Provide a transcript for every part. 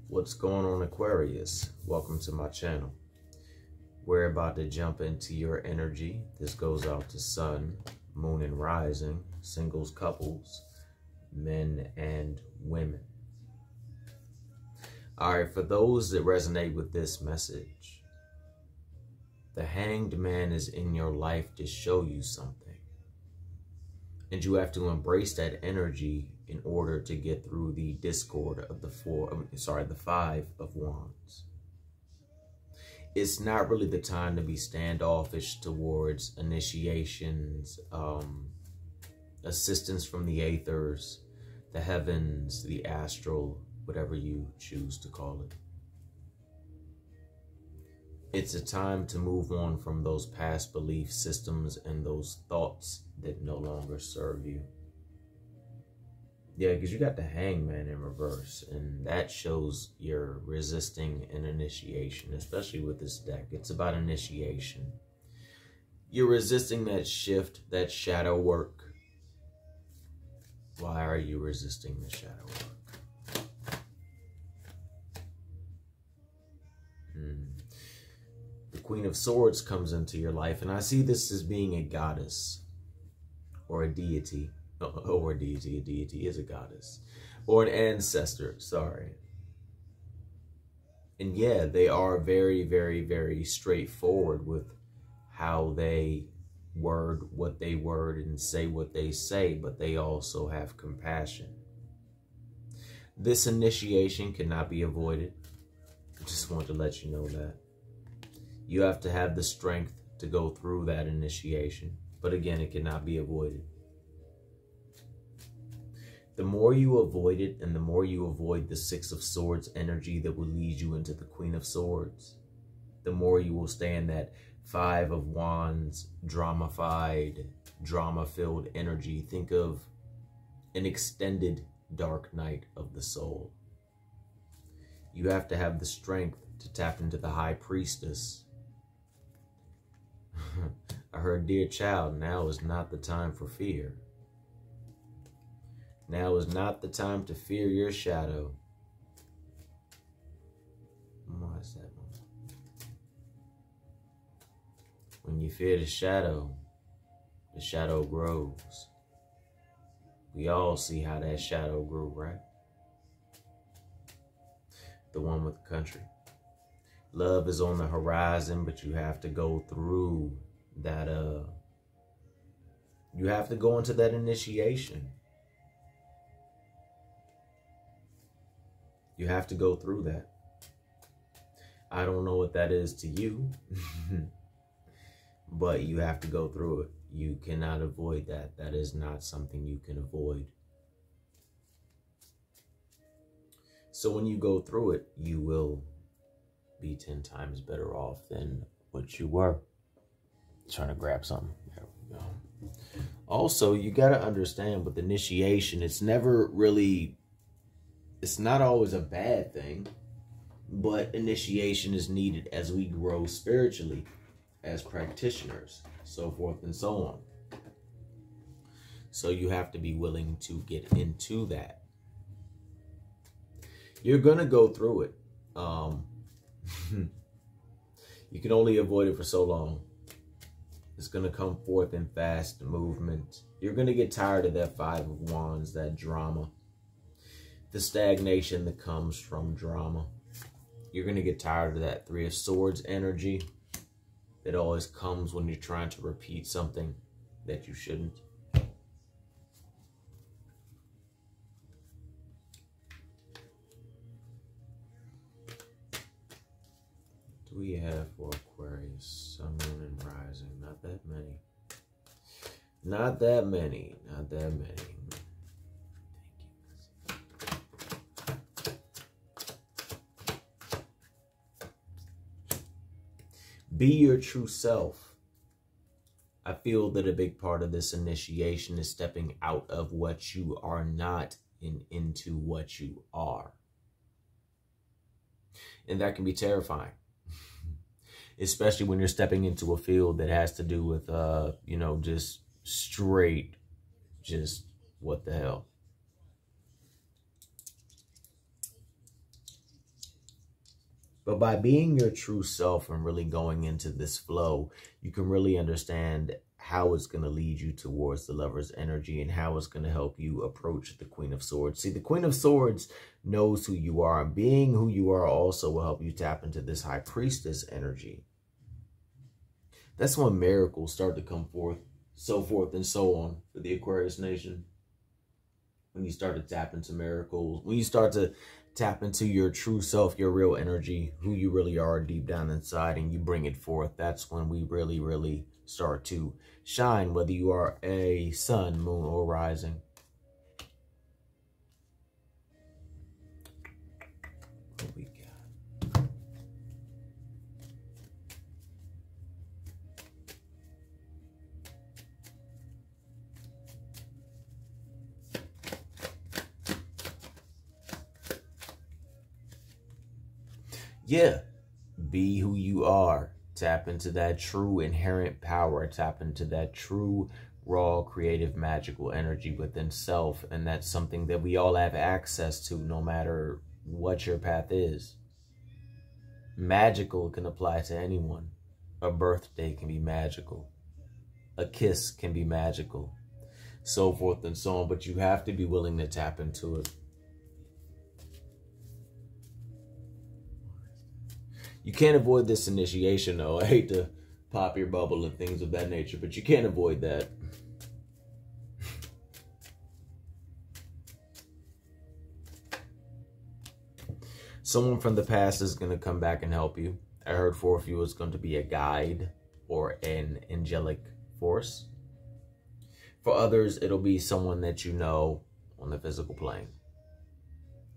What's going on, Aquarius? Welcome to my channel. We're about to jump into your energy. This goes out to sun, moon, and rising, singles, couples, men and women. All right, for those that resonate with this message, the Hanged Man is in your life to show you something. And you have to embrace that energy in order to get through the discord of the Five of Wands. It's not really the time to be standoffish towards initiations, assistance from the aethers, the heavens, the astral, whatever you choose to call it. It's a time to move on from those past belief systems and those thoughts that no longer serve you. Yeah, because you got the Hangman in reverse, and that shows you're resisting an initiation, especially with this deck. It's about initiation. You're resisting that shift, that shadow work. Why are you resisting the shadow work? The Queen of Swords comes into your life, and I see this as being a goddess or a deity. Or a deity. A deity is a goddess. Or an ancestor, sorry. And yeah, they are very, very, very straightforward with how they word what they word and say what they say, but they also have compassion. This initiation cannot be avoided. I just want to let you know that. You have to have the strength to go through that initiation. But again, it cannot be avoided. The more you avoid it, and the more you avoid the Six of Swords energy that will lead you into the Queen of Swords, the more you will stay in that Five of Wands, drama-filled energy. Think of an extended dark night of the soul. You have to have the strength to tap into the High Priestess. I heard, dear child, now is not the time for fear. Now is not the time to fear your shadow. Why is that? When you fear the shadow grows. We all see how that shadow grew, right? The one with the country. Love is on the horizon, but you have to go through that, you have to go into that initiation. You have to go through that. I don't know what that is to you, but you have to go through it. You cannot avoid that. That is not something you can avoid. So when you go through it, you will be 10 times better off than what you were. Trying to grab something. There we go. Also, you got to understand with initiation, it's never really... It's not always a bad thing, but initiation is needed as we grow spiritually, as practitioners, so forth and so on. So you have to be willing to get into that. You're going to go through it. You can only avoid it for so long. It's going to come forth in fast movement. You're going to get tired of that Five of Wands, that drama. The stagnation that comes from drama. You're going to get tired of that Three of Swords energy that always comes when you're trying to repeat something that you shouldn't. Do we have for Aquarius, Sun, Moon, and Rising? Not that many. Not that many. Not that many. Be your true self. I feel that a big part of this initiation is stepping out of what you are not and into what you are. And that can be terrifying. Especially when you're stepping into a field that has to do with, you know, just straight, just what the hell. But by being your true self and really going into this flow, you can really understand how it's going to lead you towards the Lover's energy and how it's going to help you approach the Queen of Swords. See, the Queen of Swords knows who you are, and being who you are also will help you tap into this High Priestess energy. That's when miracles start to come forth, so forth and so on for the Aquarius nation. When you start to tap into miracles, when you start to tap into your true self, your real energy, who you really are deep down inside, and you bring it forth, that's when we really, really start to shine, whether you are a sun, moon, or rising. What we got? Yeah, be who you are. Tap into that true inherent power. Tap into that true, raw, creative, magical energy within self. And that's something that we all have access to, no matter what your path is. Magical can apply to anyone. A birthday can be magical. A kiss can be magical. So forth and so on. But you have to be willing to tap into it. You can't avoid this initiation, though. I hate to pop your bubble and things of that nature, but you can't avoid that. Someone from the past is going to come back and help you. I heard for a few it's going to be a guide or an angelic force. For others, it'll be someone that you know on the physical plane.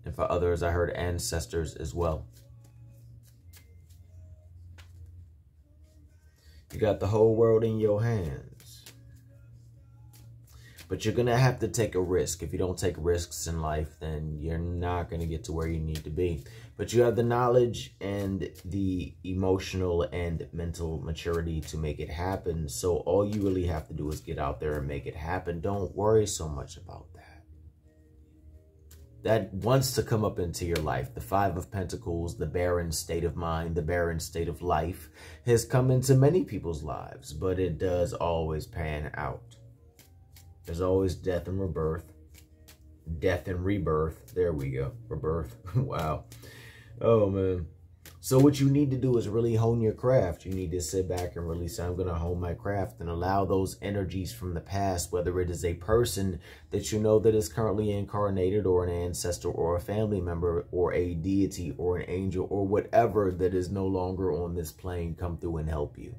And for others, I heard ancestors as well. You got the whole world in your hands. But you're going to have to take a risk. If you don't take risks in life, then you're not going to get to where you need to be. But you have the knowledge and the emotional and mental maturity to make it happen. So all you really have to do is get out there and make it happen. Don't worry so much about that. That wants to come up into your life. The Five of Pentacles, the barren state of mind, the barren state of life has come into many people's lives, but it does always pan out. There's always death and rebirth. Death and rebirth. There we go. Rebirth. Wow. Oh, man. So what you need to do is really hone your craft. You need to sit back and really say, I'm going to hone my craft, and allow those energies from the past, whether it is a person that you know that is currently incarnated, or an ancestor, or a family member, or a deity, or an angel, or whatever that is no longer on this plane, come through and help you.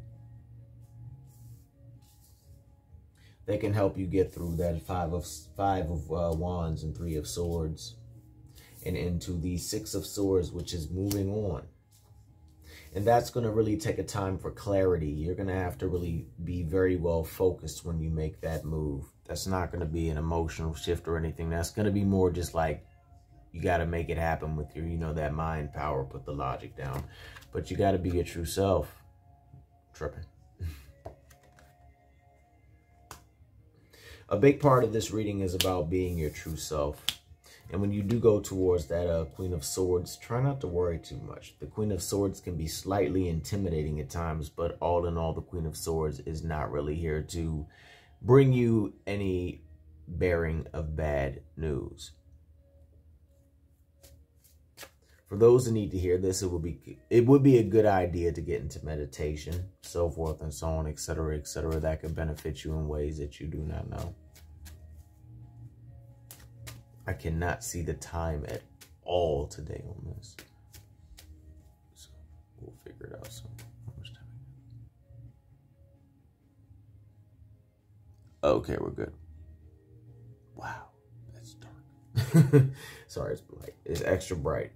They can help you get through that five of wands and 3 of swords, and into the 6 of swords, which is moving on. And that's going to really take a time for clarity. You're going to have to really be very well focused when you make that move. That's not going to be an emotional shift or anything. That's going to be more just like, you got to make it happen with your, that mind power, put the logic down. But you got to be your true self. Tripping. A big part of this reading is about being your true self. And when you do go towards that Queen of Swords, try not to worry too much. The Queen of Swords can be slightly intimidating at times, but all in all, the Queen of Swords is not really here to bring you any bearing of bad news. For those who need to hear this, it would be a good idea to get into meditation, so forth and so on, etc., etc. That could benefit you in ways that you do not know. I cannot see the time at all today on this. So we'll figure it out soon. How much time? Okay, we're good. Wow, that's dark. Sorry, it's bright. It's extra bright.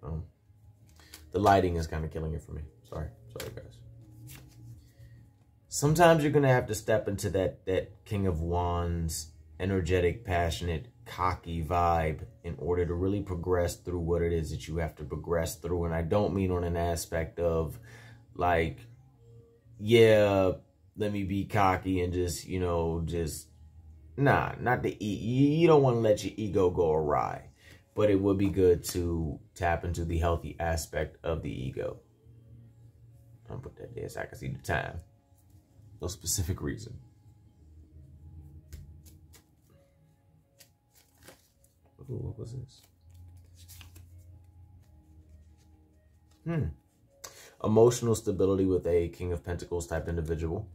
The lighting is kind of killing it for me. Sorry guys. Sometimes you're gonna have to step into that King of Wands, energetic, passionate, cocky vibe in order to really progress through what it is that you have to progress through. And I don't mean on an aspect of like, yeah, let me be cocky and just, not the you don't want to let your ego go awry, but it would be good to tap into the healthy aspect of the ego. I'm gonna put that there so I can see the time. No specific reason. Ooh, what was this? Emotional stability with a King of Pentacles type individual.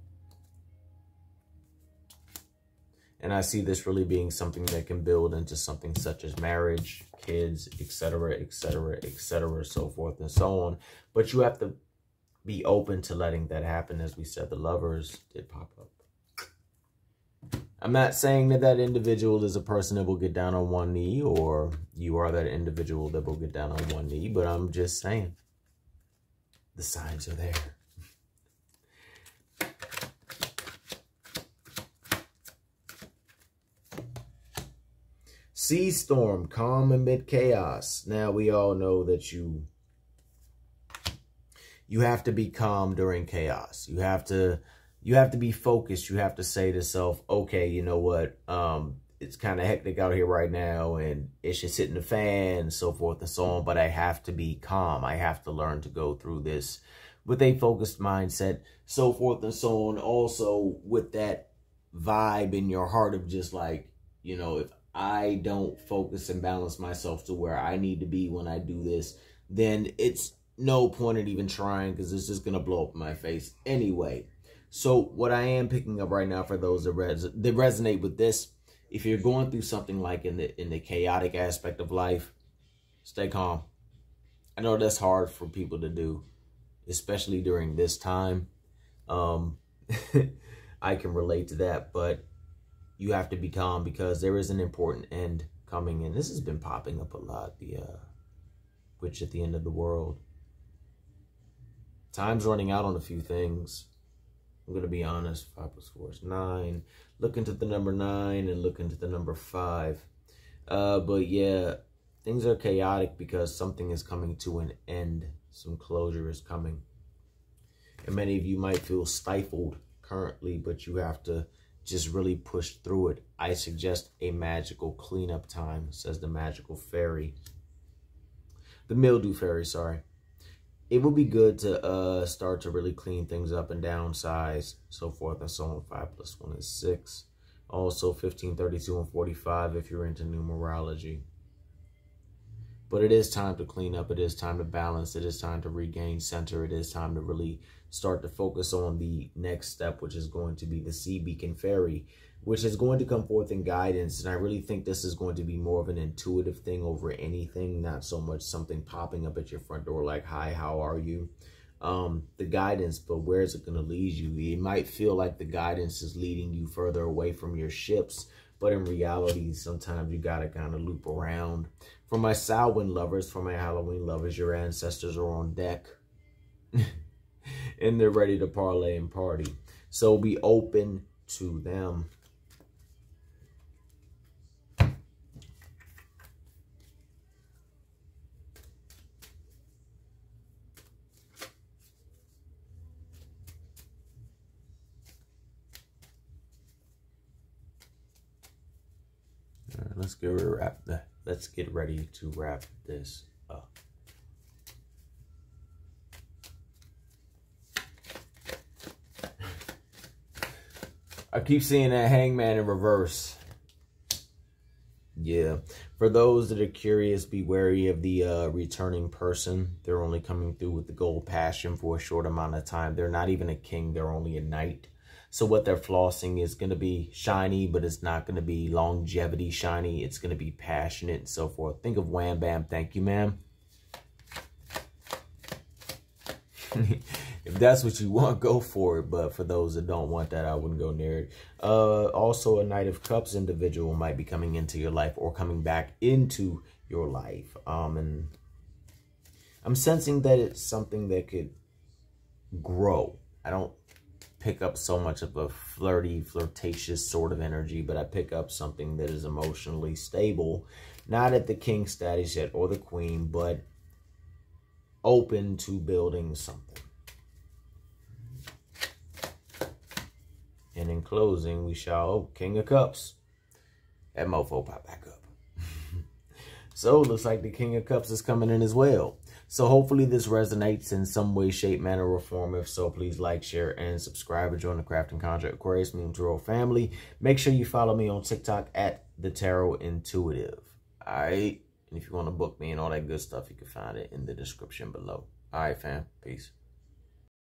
And I see this really being something that can build into something such as marriage, kids, etc., etc., etc., so forth and so on. But you have to be open to letting that happen. As we said, the Lovers did pop up. I'm not saying that that individual is a person that will get down on one knee, or you are that individual that will get down on one knee, but I'm just saying the signs are there. Sea storm, calm amid chaos. Now, we all know that you have to be calm during chaos. You have to be focused. You have to say to self, okay, you know what? It's kind of hectic out here right now, and it's just hitting the fan, so forth and so on. But I have to be calm. I have to learn to go through this with a focused mindset, so forth and so on. Also, with that vibe in your heart of just like, you know, if I don't focus and balance myself to where I need to be when I do this, then it's no point in even trying, because it's just going to blow up in my face anyway. So what I am picking up right now for those that resonate with this, if you're going through something like in the chaotic aspect of life, stay calm. I know that's hard for people to do, especially during this time. I can relate to that, but you have to be calm because there is an important end coming in. This has been popping up a lot, the witch at the end of the world. Time's running out on a few things. I'm going to be honest. 5 + 4 is 9. Look into the number 9 and look into the number 5. But yeah, things are chaotic because something is coming to an end. Some closure is coming. And many of you might feel stifled currently, but you have to just really push through it. I suggest a magical cleanup time, says the magical fairy. The mildew fairy, sorry. It would be good to start to really clean things up and downsize, so forth and so on. 5 + 1 is 6. Also 15, 32, and 45 if you're into numerology. But it is time to clean up. It is time to balance. It is time to regain center. It is time to really start to focus on the next step, which is going to be the Sea Beacon Fairy, which is going to come forth in guidance. And I really think this is going to be more of an intuitive thing over anything, not so much something popping up at your front door like, hi, how are you? The guidance, but where is it going to lead you? It might feel like the guidance is leading you further away from your ships, but in reality, sometimes you got to kind of loop around. For my Samhain lovers, for my Halloween lovers, your ancestors are on deck. And they're ready to parlay and party. So be open to them. All right, let's get ready to wrap this up. I keep seeing that Hangman in reverse. Yeah. For those that are curious, be wary of the returning person. They're only coming through with the gold passion for a short amount of time. They're not even a king. They're only a knight. So what they're flossing is going to be shiny, but it's not going to be longevity shiny. It's going to be passionate and so forth. Think of Wham Bam. Thank you, ma'am. If that's what you want, go for it. But for those that don't want that, I wouldn't go near it. Also, a Knight of Cups individual might be coming into your life or coming back into your life. And I'm sensing that it's something that could grow. I don't pick up so much of a flirtatious sort of energy, but I pick up something that is emotionally stable. Not at the king status yet or the queen, but open to building something. And in closing, we shall King of Cups. That mofo pop back up. So, looks like the King of Cups is coming in as well. So hopefully this resonates in some way, shape, manner, or form. If so, please like, share, and subscribe, and join the Craft and Conjure Aquarius Moon Tarot family. Make sure you follow me on TikTok at The Tarot Intuitive. All right? And if you want to book me and all that good stuff, you can find it in the description below. All right, fam. Peace.